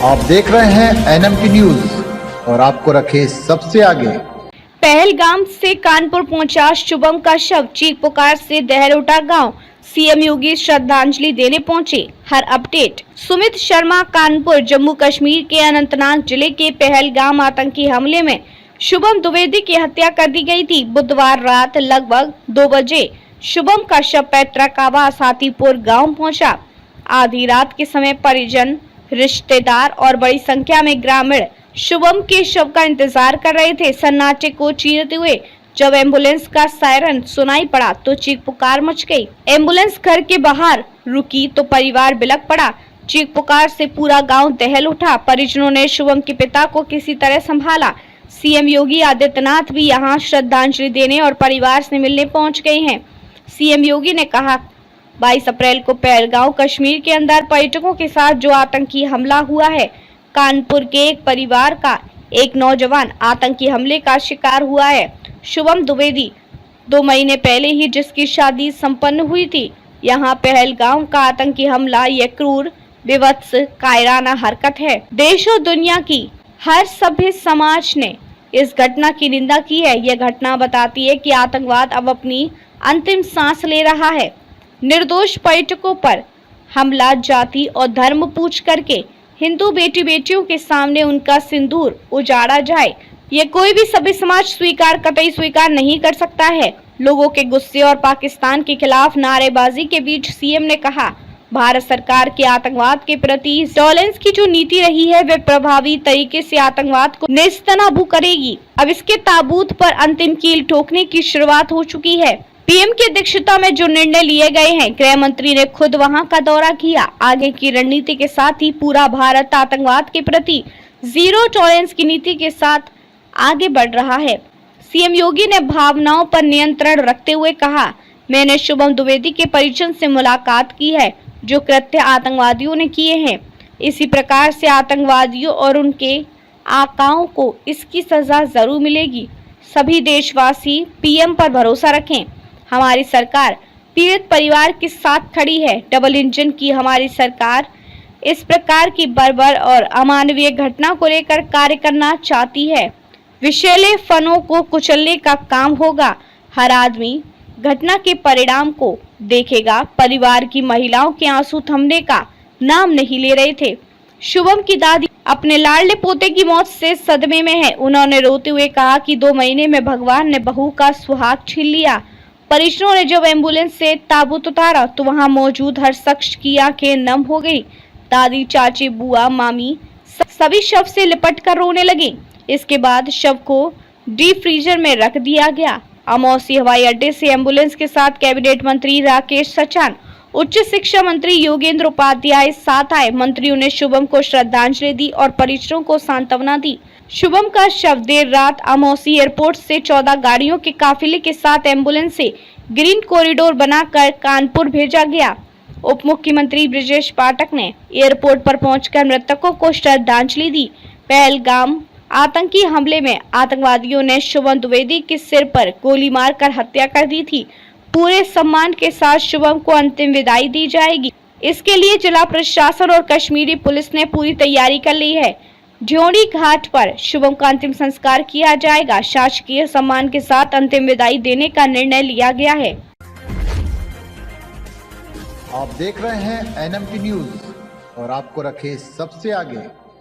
आप देख रहे हैं NMT न्यूज और आपको रखे सबसे आगे। पहलगाम से कानपुर पहुंचा शुभम का शव। चीख पुकार से दहरोटा गांव। सीएम योगी श्रद्धांजलि देने पहुंचे। हर अपडेट। सुमित शर्मा कानपुर। जम्मू कश्मीर के अनंतनाग जिले के पहलगाम आतंकी हमले में शुभम द्विवेदी की हत्या कर दी गई थी। बुधवार रात लगभग 2 बजे शुभम का शव पैतृक आवास हाथीपुर गांव पहुंचा। आधी रात के समय परिजन, रिश्तेदार और बड़ी संख्या में ग्रामीण शुभम के शव का इंतजार कर रहे थे। सन्नाटे को चीरते हुए जब एम्बुलेंस का सायरन सुनाई पड़ा तो चीख पुकार मच गई। एम्बुलेंस घर के बाहर रुकी तो परिवार बिलख पड़ा। चीख पुकार से पूरा गांव दहल उठा। परिजनों ने शुभम के पिता को किसी तरह संभाला। सीएम योगी आदित्यनाथ भी यहां श्रद्धांजलि देने और परिवार से मिलने पहुंच गए हैं। सीएम योगी ने कहा, 22 अप्रैल को पहलगाम कश्मीर के अंदर पर्यटकों के साथ जो आतंकी हमला हुआ है, कानपुर के एक परिवार का एक नौजवान आतंकी हमले का शिकार हुआ है। शुभम द्विवेदी 2 महीने पहले ही जिसकी शादी संपन्न हुई थी। यहाँ पहलगाम का आतंकी हमला यह क्रूर, विवत्स, कायराना हरकत है। देश और दुनिया की हर सभ्य समाज ने इस घटना की निंदा की है। यह घटना बताती है कि आतंकवाद अब अपनी अंतिम सांस ले रहा है। निर्दोष पर्यटकों पर हमला जाति और धर्म पूछ करके हिंदू बेटी बेटियों के सामने उनका सिंदूर उजाड़ा जाए, ये कोई भी सभ्य समाज कतई स्वीकार नहीं कर सकता है। लोगों के गुस्से और पाकिस्तान के खिलाफ नारेबाजी के बीच सीएम ने कहा, भारत सरकार की आतंकवाद के प्रति टॉलरेंस की जो नीति रही है वह प्रभावी तरीके से आतंकवाद को नेस्तनाबूद करेगी। अब इसके ताबूत पर अंतिम कील ठोकने की शुरुआत हो चुकी है। पीएम की अध्यक्षता में जो निर्णय लिए गए हैं, गृह मंत्री ने खुद वहां का दौरा किया। आगे की रणनीति के साथ ही पूरा भारत आतंकवाद के प्रति जीरो टॉलरेंस की नीति के साथ आगे बढ़ रहा है। सीएम योगी ने भावनाओं पर नियंत्रण रखते हुए कहा, मैंने शुभम द्विवेदी के परिजन से मुलाकात की है जो कृत्य आतंकवादियों ने किए हैं। इसी प्रकार से आतंकवादियों और उनके आकाओं को इसकी सजा जरूर मिलेगी। सभी देशवासी पीएम पर भरोसा रखें। हमारी सरकार पीड़ित परिवार के साथ खड़ी है। डबल इंजन की हमारी सरकार इस प्रकार की बर्बर और अमानवीय घटना को लेकर कार्य करना चाहती है। विषैले फनों को कुचलने का काम होगा। हर आदमी घटना के परिणाम को देखेगा। परिवार की महिलाओं के आंसू थमने का नाम नहीं ले रहे थे। शुभम की दादी अपने लाडले पोते की मौत से सदमे में है। उन्होंने रोते हुए कहा कि 2 महीने में भगवान ने बहू का सुहाग छीन लिया। परिजनों ने जब एम्बुलेंस से ताबूत उतारा तो वहां मौजूद हर शख्स की आंखें नम हो गई। दादी, चाची, बुआ, मामी सभी शव से लिपट कर रोने लगे। इसके बाद शव को डीप फ्रीजर में रख दिया गया। अमौसी हवाई अड्डे से एम्बुलेंस के साथ कैबिनेट मंत्री राकेश सचान, उच्च शिक्षा मंत्री योगेंद्र उपाध्याय साथ आए। मंत्रियों ने शुभम को श्रद्धांजलि दी और परिजनों को सांत्वना दी। शुभम का शव देर रात अमौसी एयरपोर्ट से 14 गाड़ियों के काफिले के साथ एम्बुलेंस से ग्रीन कॉरिडोर बनाकर कानपुर भेजा गया। उप मुख्यमंत्री ब्रिजेश पाठक ने एयरपोर्ट पर पहुंचकर मृतकों को श्रद्धांजलि दी। पहलगाम आतंकी हमले में आतंकवादियों ने शुभम द्विवेदी के सिर पर गोली मारकर हत्या कर दी थी। पूरे सम्मान के साथ शुभम को अंतिम विदाई दी जाएगी। इसके लिए जिला प्रशासन और कश्मीरी पुलिस ने पूरी तैयारी कर ली है। ढ्योड़ी घाट पर शुभम का अंतिम संस्कार किया जाएगा। शासकीय सम्मान के साथ अंतिम विदाई देने का निर्णय लिया गया है। आप देख रहे हैं NMT न्यूज और आपको रखे सबसे आगे।